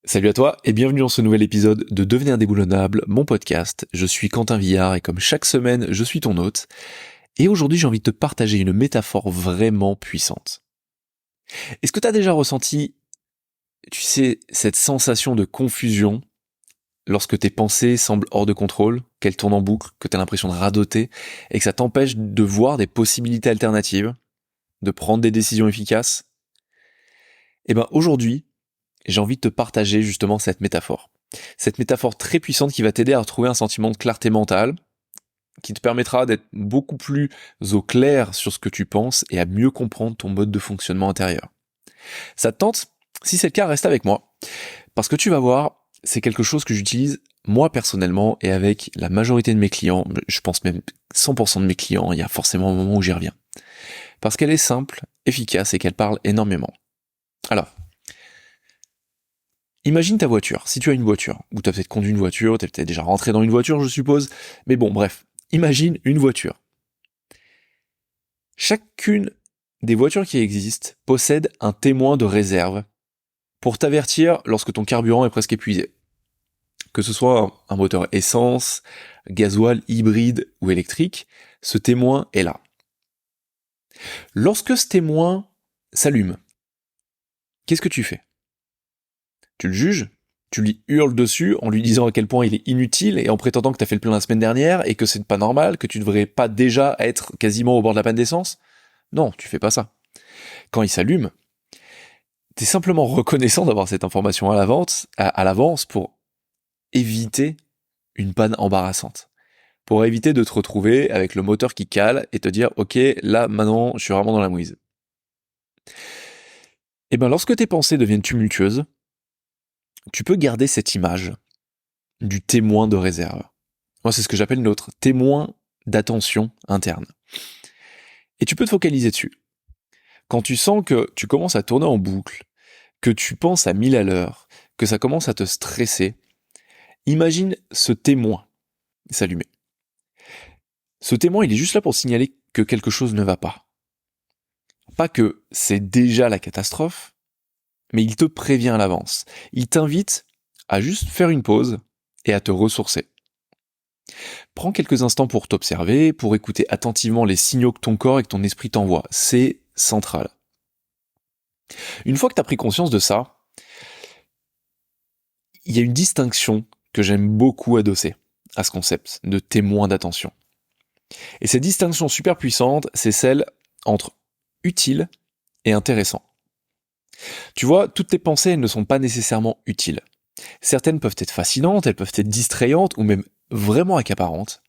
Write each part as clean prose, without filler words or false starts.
Salut à toi et bienvenue dans ce nouvel épisode de Devenir indéboulonnable, mon podcast. Je suis Quentin Villard et comme chaque semaine, je suis ton hôte. Et aujourd'hui, j'ai envie de te partager une métaphore vraiment puissante. Est-ce que tu as déjà ressenti, tu sais, cette sensation de confusion lorsque tes pensées semblent hors de contrôle, qu'elles tournent en boucle, que tu as l'impression de radoter et que ça t'empêche de voir des possibilités alternatives, de prendre des décisions efficaces? Eh ben aujourd'hui, j'ai envie de te partager justement cette métaphore. Cette métaphore très puissante qui va t'aider à retrouver un sentiment de clarté mentale, qui te permettra d'être beaucoup plus au clair sur ce que tu penses et à mieux comprendre ton mode de fonctionnement intérieur. Ça te tente? Si c'est le cas, reste avec moi. Parce que tu vas voir, c'est quelque chose que j'utilise moi personnellement et avec la majorité de mes clients, je pense même 100% de mes clients, il y a forcément un moment où j'y reviens. Parce qu'elle est simple, efficace et qu'elle parle énormément. Alors, imagine ta voiture, si tu as une voiture, ou tu as peut-être conduit une voiture, tu es peut-être déjà rentré dans une voiture, je suppose, mais bon, bref, imagine une voiture. Chacune des voitures qui existent possède un témoin de réserve pour t'avertir lorsque ton carburant est presque épuisé. Que ce soit un moteur essence, gasoil, hybride ou électrique, ce témoin est là. Lorsque ce témoin s'allume, qu'est-ce que tu fais? Tu le juges? Tu lui hurles dessus en lui disant à quel point il est inutile et en prétendant que t'as fait le plein la semaine dernière et que c'est pas normal, que tu devrais pas déjà être quasiment au bord de la panne d'essence? Non, tu fais pas ça. Quand il s'allume, t'es simplement reconnaissant d'avoir cette information à l'avance pour éviter une panne embarrassante. Pour éviter de te retrouver avec le moteur qui cale et te dire ok, là maintenant je suis vraiment dans la mouise. Et ben lorsque tes pensées deviennent tumultueuses, tu peux garder cette image du témoin de réserve. Moi, c'est ce que j'appelle notre témoin d'attention interne. Et tu peux te focaliser dessus. Quand tu sens que tu commences à tourner en boucle, que tu penses à 1000 à l'heure, que ça commence à te stresser, imagine ce témoin s'allumer. Ce témoin, il est juste là pour signaler que quelque chose ne va pas. Pas que c'est déjà la catastrophe, mais il te prévient à l'avance. Il t'invite à juste faire une pause et à te ressourcer. Prends quelques instants pour t'observer, pour écouter attentivement les signaux que ton corps et que ton esprit t'envoient. C'est central. Une fois que tu as pris conscience de ça, il y a une distinction que j'aime beaucoup adosser à ce concept de témoin d'attention. Et cette distinction super puissante, c'est celle entre utile et intéressant. Tu vois, toutes tes pensées, elles ne sont pas nécessairement utiles. Certaines peuvent être fascinantes, elles peuvent être distrayantes ou même vraiment accaparantes,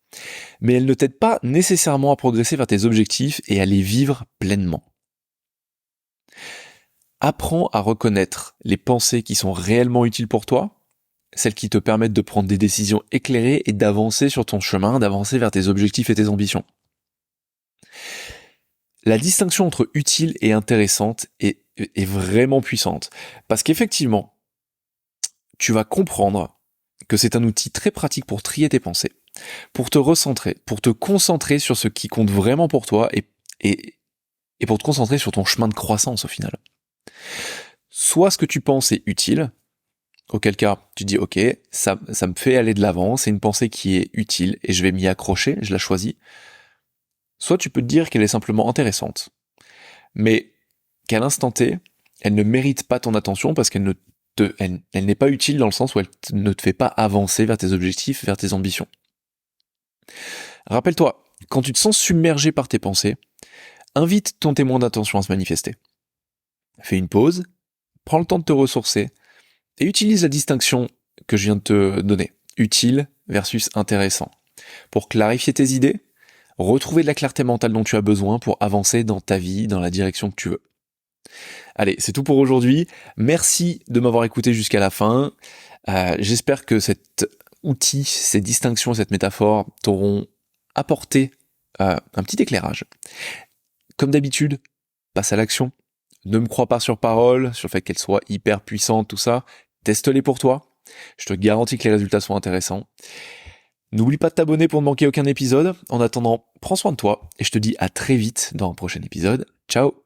mais elles ne t'aident pas nécessairement à progresser vers tes objectifs et à les vivre pleinement. Apprends à reconnaître les pensées qui sont réellement utiles pour toi, celles qui te permettent de prendre des décisions éclairées et d'avancer sur ton chemin, d'avancer vers tes objectifs et tes ambitions. La distinction entre utile et intéressante est vraiment puissante, parce qu'effectivement, tu vas comprendre que c'est un outil très pratique pour trier tes pensées, pour te recentrer, pour te concentrer sur ce qui compte vraiment pour toi et pour te concentrer sur ton chemin de croissance au final. Soit ce que tu penses est utile, auquel cas tu dis ok, ça me fait aller de l'avant, c'est une pensée qui est utile et je vais m'y accrocher, je la choisis. Soit tu peux te dire qu'elle est simplement intéressante, mais qu'à l'instant T, elle ne mérite pas ton attention parce qu'elle n'est pas utile dans le sens où elle ne te fait pas avancer vers tes objectifs, vers tes ambitions. Rappelle-toi, quand tu te sens submergé par tes pensées, invite ton témoin d'attention à se manifester. Fais une pause, prends le temps de te ressourcer et utilise la distinction que je viens de te donner, utile versus intéressant, pour clarifier tes idées, retrouver de la clarté mentale dont tu as besoin pour avancer dans ta vie, dans la direction que tu veux. Allez, c'est tout pour aujourd'hui. Merci de m'avoir écouté jusqu'à la fin. J'espère que cet outil, ces distinctions, cette métaphore t'auront apporté un petit éclairage. Comme d'habitude, passe à l'action. Ne me crois pas sur parole, sur le fait qu'elle soit hyper puissante, tout ça. Teste-les pour toi. Je te garantis que les résultats sont intéressants. N'oublie pas de t'abonner pour ne manquer aucun épisode. En attendant, prends soin de toi et je te dis à très vite dans un prochain épisode. Ciao!